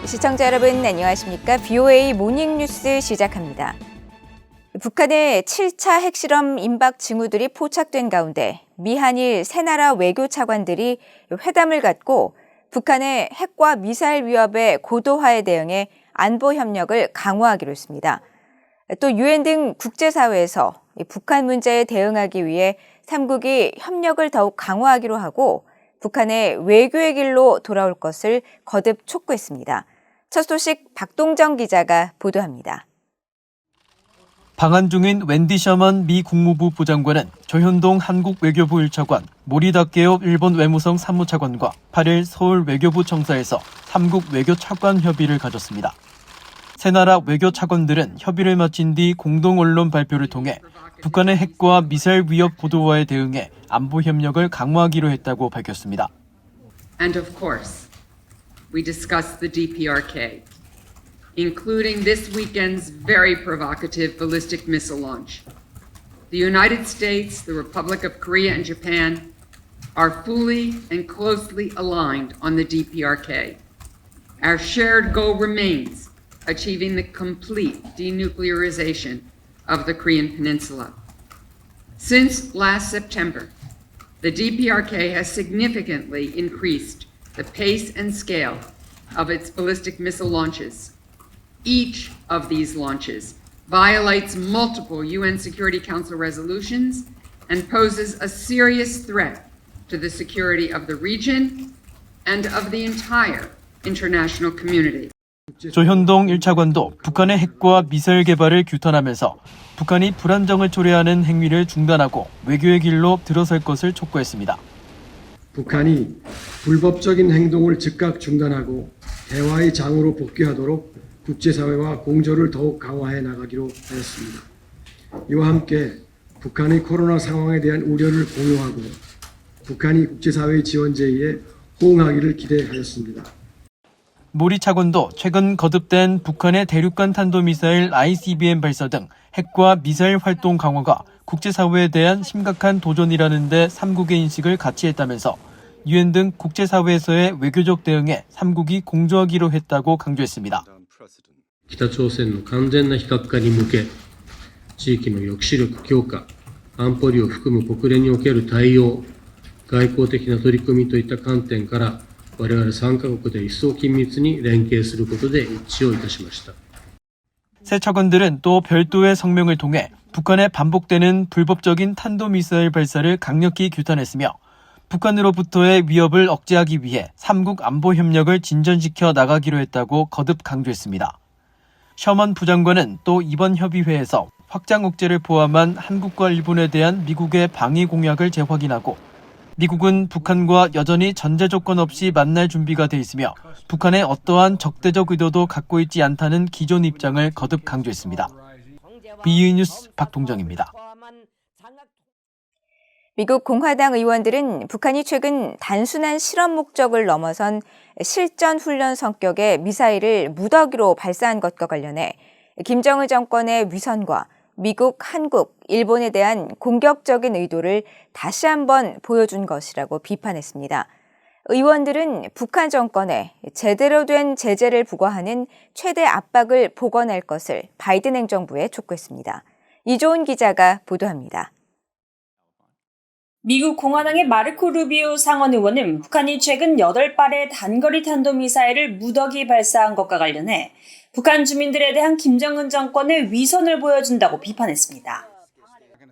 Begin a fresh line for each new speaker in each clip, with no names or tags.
시청자 여러분 안녕하십니까? BOA 모닝뉴스 시작합니다. 북한의 7차 핵실험 임박 징후들이 포착된 가운데 미한일 세 나라 외교 차관들이 회담을 갖고 북한의 핵과 미사일 위협의 고도화에 대응해 안보 협력을 강화하기로 했습니다. 또 유엔 등 국제사회에서 북한 문제에 대응하기 위해 3국이 협력을 더욱 강화하기로 하고 북한의 외교의 길로 돌아올 것을 거듭 촉구했습니다. 첫 소식 박동정 기자가 보도합니다.
방한 중인 웬디 셔먼 미 국무부 부장관은 조현동 한국 외교부 1차관, 모리 다케오 일본 외무성 사무차관과 8일 서울 외교부 청사에서 3국 외교 차관 협의를 가졌습니다. 세 나라 외교 차관들은 협의를 마친 뒤 공동 언론 발표를 통해 북한의 핵과 미사일 위협 고도화에 대응해 안보 협력을 강화하기로 했다고 밝혔습니다.
And of course, we discussed the DPRK, including this weekend's very provocative ballistic missile launch. The United States, the Republic of Korea, and Japan are fully and closely aligned on the DPRK. Our shared goal remains achieving the complete denuclearization of the Korean Peninsula. Since last September, the DPRK has significantly increased the pace and scale of its ballistic missile launches. Each of these launches violates multiple UN Security Council resolutions and poses a serious threat to the security of the region and of the entire international community.
조현동 1차관도 북한의 핵과 미사일 개발을 규탄하면서 북한이 불안정을 초래하는 행위를 중단하고 외교의 길로 들어설 것을 촉구했습니다.
북한이 불법적인 행동을 즉각 중단하고 대화의 장으로 복귀하도록 국제사회와 공조를 더욱 강화해 나가기로 하였습니다. 이와 함께 북한의 코로나 상황에 대한 우려를 공유하고 북한이 국제사회의 지원 제의에 호응하기를 기대하였습니다.
모리 차관도 최근 거듭된 북한의 대륙간 탄도미사일 ICBM 발사 등 핵과 미사일 활동 강화가 국제사회에 대한 심각한 도전이라는 데 3국의 인식을 같이 했다면서 유엔 등 국제사회에서의 외교적 대응에 3국이 공조하기로 했다고 강조했습니다.
北朝鮮の完全な非核化に向け、地域の抑止力強化、安保理を含む国連における対応、外交的な取り組みといった観点から、我々3カ国で一層緊密に連携することで一致をいたしました。
새 차관들은 또 별도의 성명을 통해 북한의 반복되는 불법적인 탄도미사일 발사를 강력히 규탄했으며 북한으로부터의 위협을 억제하기 위해 3국 안보 협력을 진전시켜 나가기로 했다고 거듭 강조했습니다. 셔먼 부장관은 또 이번 협의회에서 확장 억제를 포함한 한국과 일본에 대한 미국의 방위 공약을 재확인하고 미국은 북한과 여전히 전제 조건 없이 만날 준비가 돼 있으며 북한의 어떠한 적대적 의도도 갖고 있지 않다는 기존 입장을 거듭 강조했습니다. BOA 뉴스 박동정입니다.
미국 공화당 의원들은 북한이 최근 단순한 실험 목적을 넘어선 실전 훈련 성격의 미사일을 무더기로 발사한 것과 관련해 김정은 정권의 위선과 미국, 한국, 일본에 대한 공격적인 의도를 다시 한번 보여준 것이라고 비판했습니다. 의원들은 북한 정권에 제대로 된 제재를 부과하는 최대 압박을 복원할 것을 바이든 행정부에 촉구했습니다. 이조은 기자가 보도합니다.
미국 공화당의 마르코 루비오 상원 의원은 북한이 최근 8발의 단거리 탄도미사일을 무더기 발사한 것과 관련해 북한 주민들에 대한 김정은 정권의 위선을 보여준다고 비판했습니다.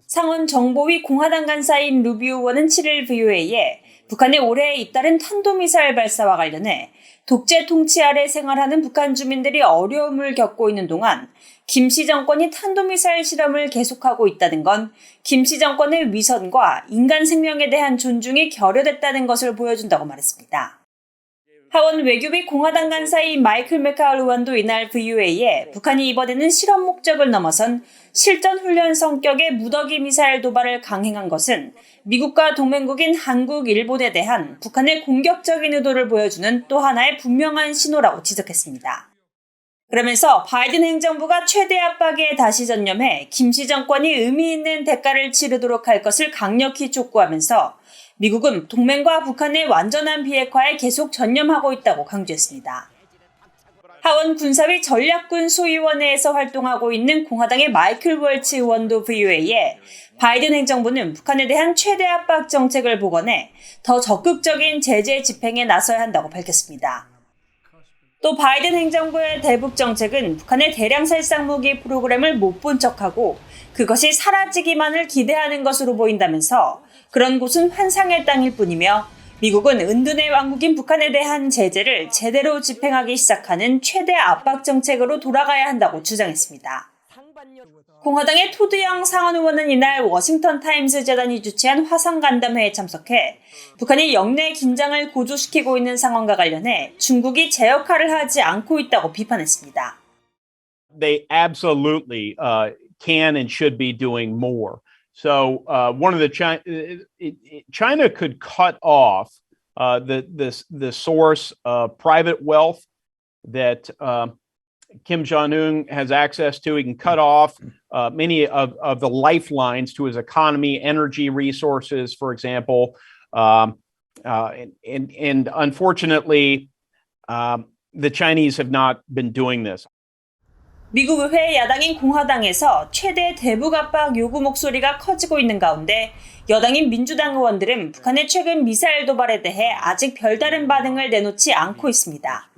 상원 정보위 공화당 간사인 루비오 의원은 7일 VOA에 북한의 올해에 잇따른 탄도미사일 발사와 관련해 독재 통치 아래 생활하는 북한 주민들이 어려움을 겪고 있는 동안 김씨 정권이 탄도미사일 실험을 계속하고 있다는 건 김씨 정권의 위선과 인간 생명에 대한 존중이 결여됐다는 것을 보여준다고 말했습니다. 하원 외교비 공화당 간사인 마이클 맥카울 의원도 이날 VOA에 북한이 이번에는 실험 목적을 넘어선 실전 훈련 성격의 무더기 미사일 도발을 강행한 것은 미국과 동맹국인 한국, 일본에 대한 북한의 공격적인 의도를 보여주는 또 하나의 분명한 신호라고 지적했습니다. 그러면서 바이든 행정부가 최대 압박에 다시 전념해 김씨 정권이 의미 있는 대가를 치르도록 할 것을 강력히 촉구하면서 미국은 동맹과 북한의 완전한 비핵화에 계속 전념하고 있다고 강조했습니다. 하원 군사위 전략군 소위원회에서 활동하고 있는 공화당의 마이클 월츠 의원도 VOA에 바이든 행정부는 북한에 대한 최대 압박 정책을 복원해 더 적극적인 제재 집행에 나서야 한다고 밝혔습니다. 또 바이든 행정부의 대북 정책은 북한의 대량 살상 무기 프로그램을 못 본 척하고 그것이 사라지기만을 기대하는 것으로 보인다면서 그런 곳은 환상의 땅일 뿐이며 미국은 은둔의 왕국인 북한에 대한 제재를 제대로 집행하기 시작하는 최대 압박 정책으로 돌아가야 한다고 주장했습니다. 공화당의 토드영 상원 의원은 이날 워싱턴 타임스 재단이 주최한 화상 간담회에 참석해 북한이 영내 긴장을 고조시키고 있는 상황과 관련해 중국이 제 역할을 하지 않고 있다고 비판했습니다.
They absolutely can and should be doing more. So one of the China could cut off the source of private wealth that Kim Jong-un has access to. He can cut off many of the lifelines to his economy, energy resources, for example. And unfortunately, the Chinese have not been doing this.
미국 의회 야당인 공화당에서 최대 대북 압박 요구 목소리가 커지고 있는 가운데 여당인 민주당 의원들은 북한의 최근 미사일 도발에 대해 아직 별다른 반응을 내놓지 않고 있습니다.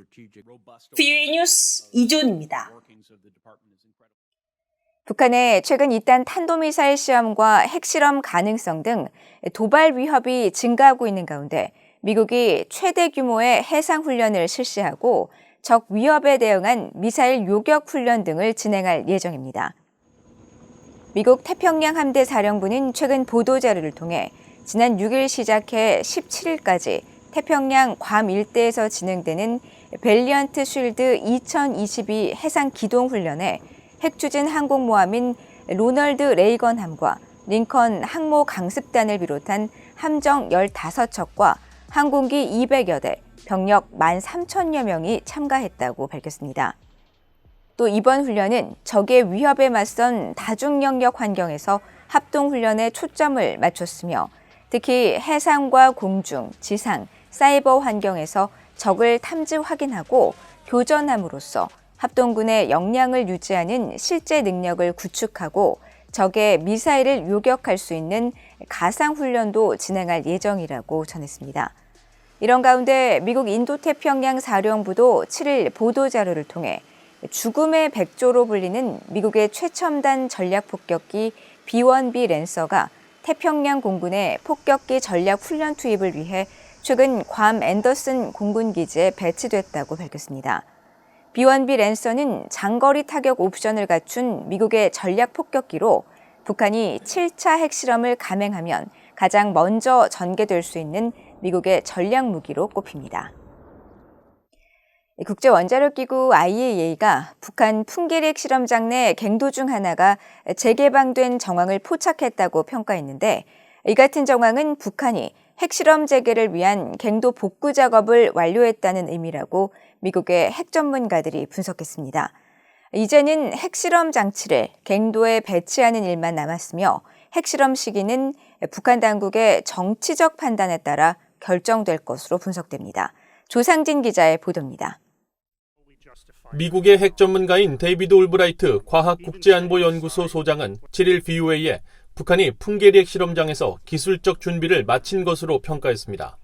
VOA 뉴스 이존입니다.
북한의 최근 잇단 탄도미사일 시험과 핵실험 가능성 등 도발 위협이 증가하고 있는 가운데 미국이 최대 규모의 해상훈련을 실시하고 적 위협에 대응한 미사일 요격 훈련 등을 진행할 예정입니다. 미국 태평양 함대 사령부는 최근 보도자료를 통해 지난 6일 시작해 17일까지 태평양 괌 일대에서 진행되는 밸리언트 쉴드 2022 해상 기동 훈련에 핵추진 항공모함인 로널드 레이건함과 링컨 항모 강습단을 비롯한 함정 15척과 항공기 200여 대, 병력 13,000여 명이 참가했다고 밝혔습니다. 또 이번 훈련은 적의 위협에 맞선 다중영역 환경에서 합동훈련에 초점을 맞췄으며 특히 해상과 공중, 지상, 사이버 환경에서 적을 탐지 확인하고 교전함으로써 합동군의 역량을 유지하는 실제 능력을 구축하고 적의 미사일을 요격할 수 있는 가상훈련도 진행할 예정이라고 전했습니다. 이런 가운데 미국 인도태평양 사령부도 7일 보도자료를 통해 죽음의 백조로 불리는 미국의 최첨단 전략폭격기 B-1B 랜서가 태평양 공군의 폭격기 전략 훈련 투입을 위해 최근 괌 앤더슨 공군기지에 배치됐다고 밝혔습니다. B-1B 랜서는 장거리 타격 옵션을 갖춘 미국의 전략 폭격기로 북한이 7차 핵실험을 감행하면 가장 먼저 전개될 수 있는 미국의 전략 무기로 꼽힙니다. 국제원자력기구 IAEA가 북한 풍계리 핵실험장 내 갱도 중 하나가 재개방된 정황을 포착했다고 평가했는데 이 같은 정황은 북한이 핵실험 재개를 위한 갱도 복구 작업을 완료했다는 의미라고 미국의 핵 전문가들이 분석했습니다. 이제는 핵실험 장치를 갱도에 배치하는 일만 남았으며 핵실험 시기는 북한 당국의 정치적 판단에 따라 결정될 것으로 분석됩니다. 조상진 기자의 보도입니다.
미국의 핵 전문가인 데이비드 올브라이트 과학국제안보연구소 소장은 7일 VOA에 북한이 풍계리 핵실험장에서 기술적 준비를 마친 것으로 평가했습니다.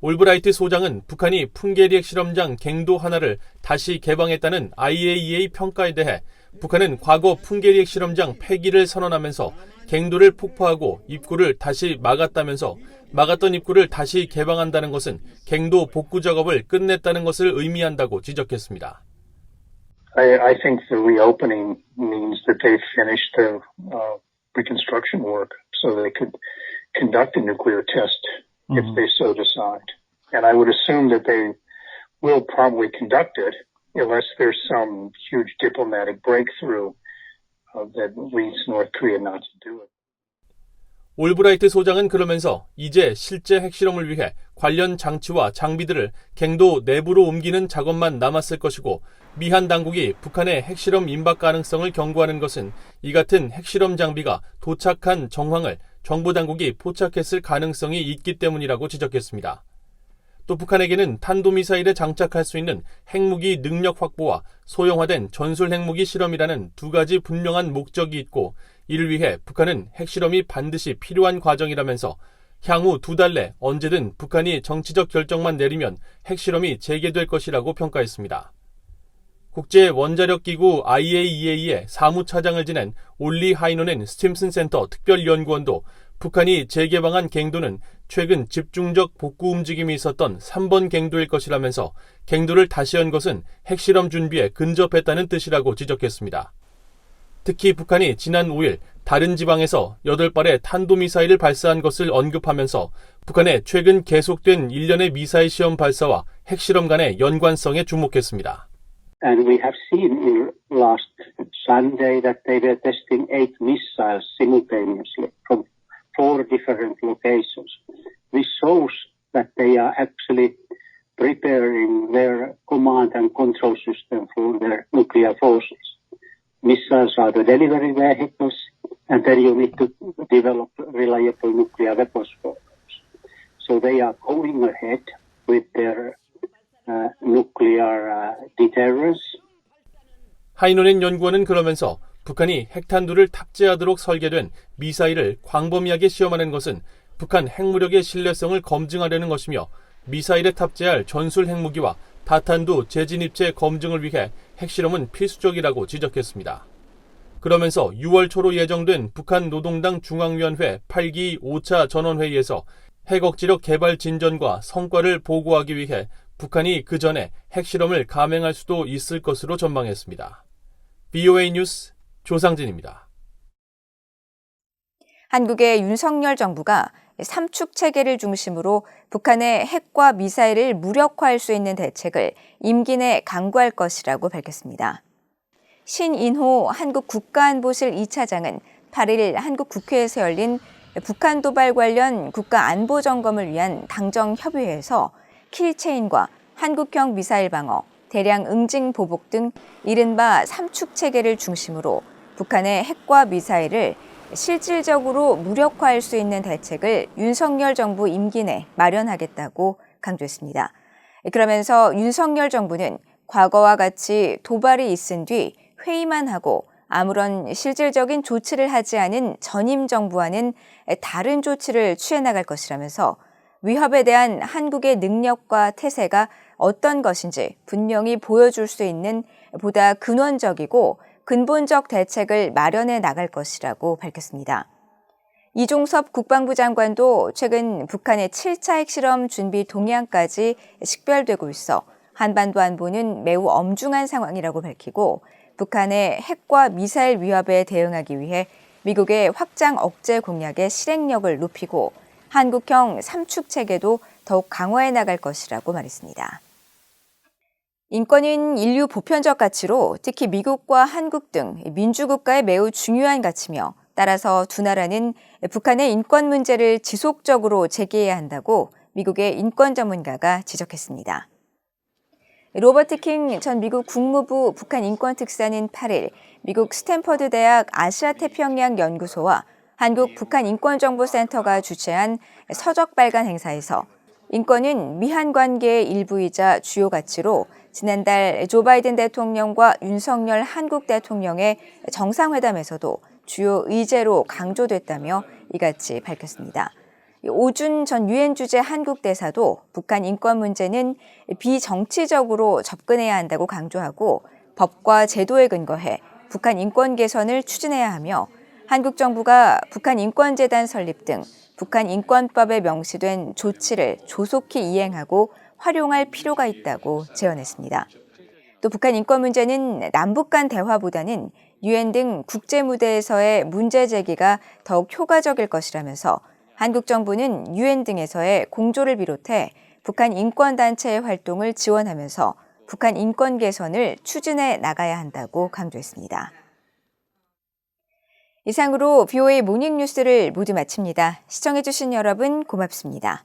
올브라이트 소장은 북한이 풍계리 핵실험장 갱도 하나를 다시 개방했다는 IAEA 평가에 대해 북한은 과거 풍계리 핵실험장 폐기를 선언하면서 갱도를 폭파하고 입구를 다시 막았다면서 막았던 입구를 다시 개방한다는 것은 갱도 복구 작업을 끝냈다는 것을 의미한다고 지적했습니다.
I think the reopening means that they finished the reconstruction work so they could conduct a nuclear test if they so decide. And I would assume that they will probably conduct it unless there's some huge diplomatic breakthrough that leads North Korea not to do it.
올브라이트 소장은 그러면서 이제 실제 핵실험을 위해 관련 장치와 장비들을 갱도 내부로 옮기는 작업만 남았을 것이고 미한 당국이 북한의 핵실험 임박 가능성을 경고하는 것은 이 같은 핵실험 장비가 도착한 정황을 정부 당국이 포착했을 가능성이 있기 때문이라고 지적했습니다. 또 북한에게는 탄도미사일에 장착할 수 있는 핵무기 능력 확보와 소형화된 전술 핵무기 실험이라는 두 가지 분명한 목적이 있고 이를 위해 북한은 핵실험이 반드시 필요한 과정이라면서 향후 2달 내 언제든 북한이 정치적 결정만 내리면 핵실험이 재개될 것이라고 평가했습니다. 국제원자력기구 IAEA의 사무차장을 지낸 올리 하이노넨 스팀슨 센터 특별연구원도 북한이 재개방한 갱도는 최근 집중적 복구 움직임이 있었던 3번 갱도일 것이라면서 갱도를 다시 연 것은 핵실험 준비에 근접했다는 뜻이라고 지적했습니다. 특히 북한이 지난 5일 다른 지방에서 8발의 탄도미사일을 발사한 것을 언급하면서 북한의 최근 계속된 일련의 미사일 시험 발사와 핵실험 간의 연관성에 주목했습니다.
And we have seen in last Sunday that they were testing 8 missiles simultaneously from 4 different locations. This shows that they are actually preparing their command and control system for their nuclear forces. Missiles are the delivery vehicles, and then you need to develop reliable nuclear weapons programs. So they are going ahead with their nuclear deterrence.
하이노넨 연구원은 그러면서 북한이 핵탄두를 탑재하도록 설계된 미사일을 광범위하게 시험하는 것은 북한 핵무력의 신뢰성을 검증하려는 것이며 미사일에 탑재할 전술 핵무기와 다탄두 재진입체 검증을 위해 핵실험은 필수적이라고 지적했습니다. 그러면서 6월 초로 예정된 북한 노동당 중앙위원회 8기 5차 전원회의에서 핵 억지력 개발 진전과 성과를 보고하기 위해 북한이 그 전에 핵실험을 감행할 수도 있을 것으로 전망했습니다. VOA 뉴스 조상진입니다.
한국의 윤석열 정부가 삼축 체계를 중심으로 북한의 핵과 미사일을 무력화할 수 있는 대책을 임기 내 강구할 것이라고 밝혔습니다. 신인호 한국국가안보실 2차장은 8일 한국 국회에서 열린 북한 도발 관련 국가안보점검을 위한 당정협의회에서 킬체인과 한국형 미사일 방어, 대량 응징 보복 등 이른바 삼축 체계를 중심으로 북한의 핵과 미사일을 실질적으로 무력화할 수 있는 대책을 윤석열 정부 임기 내 마련하겠다고 강조했습니다. 그러면서 윤석열 정부는 과거와 같이 도발이 있은 뒤 회의만 하고 아무런 실질적인 조치를 하지 않은 전임 정부와는 다른 조치를 취해 나갈 것이라면서 위협에 대한 한국의 능력과 태세가 어떤 것인지 분명히 보여줄 수 있는 보다 근원적이고 근본적 대책을 마련해 나갈 것이라고 밝혔습니다. 이종섭 국방부 장관도 최근 북한의 7차 핵실험 준비 동향까지 식별되고 있어 한반도 안보는 매우 엄중한 상황이라고 밝히고 북한의 핵과 미사일 위협에 대응하기 위해 미국의 확장 억제 공약의 실행력을 높이고 한국형 삼축 체계도 더욱 강화해 나갈 것이라고 말했습니다. 인권은 인류 보편적 가치로 특히 미국과 한국 등 민주국가에 매우 중요한 가치며 따라서 두 나라는 북한의 인권 문제를 지속적으로 제기해야 한다고 미국의 인권 전문가가 지적했습니다. 로버트 킹 전 미국 국무부 북한 인권특사는 8일 미국 스탠퍼드 대학 아시아태평양 연구소와 한국 북한인권정보센터가 주최한 서적 발간 행사에서 인권은 미한 관계의 일부이자 주요 가치로 지난달 조 바이든 대통령과 윤석열 한국 대통령의 정상회담에서도 주요 의제로 강조됐다며 이같이 밝혔습니다. 오준 전 유엔 주재 한국 대사도 북한 인권 문제는 비정치적으로 접근해야 한다고 강조하고 법과 제도에 근거해 북한 인권 개선을 추진해야 하며 한국 정부가 북한인권재단 설립 등 북한인권법에 명시된 조치를 조속히 이행하고 활용할 필요가 있다고 제언했습니다. 또 북한 인권 문제는 남북 간 대화보다는 유엔 등 국제 무대에서의 문제 제기가 더욱 효과적일 것이라면서 한국 정부는 유엔 등에서의 공조를 비롯해 북한 인권단체의 활동을 지원하면서 북한 인권 개선을 추진해 나가야 한다고 강조했습니다. 이상으로 VOA 모닝뉴스를 모두 마칩니다. 시청해주신 여러분 고맙습니다.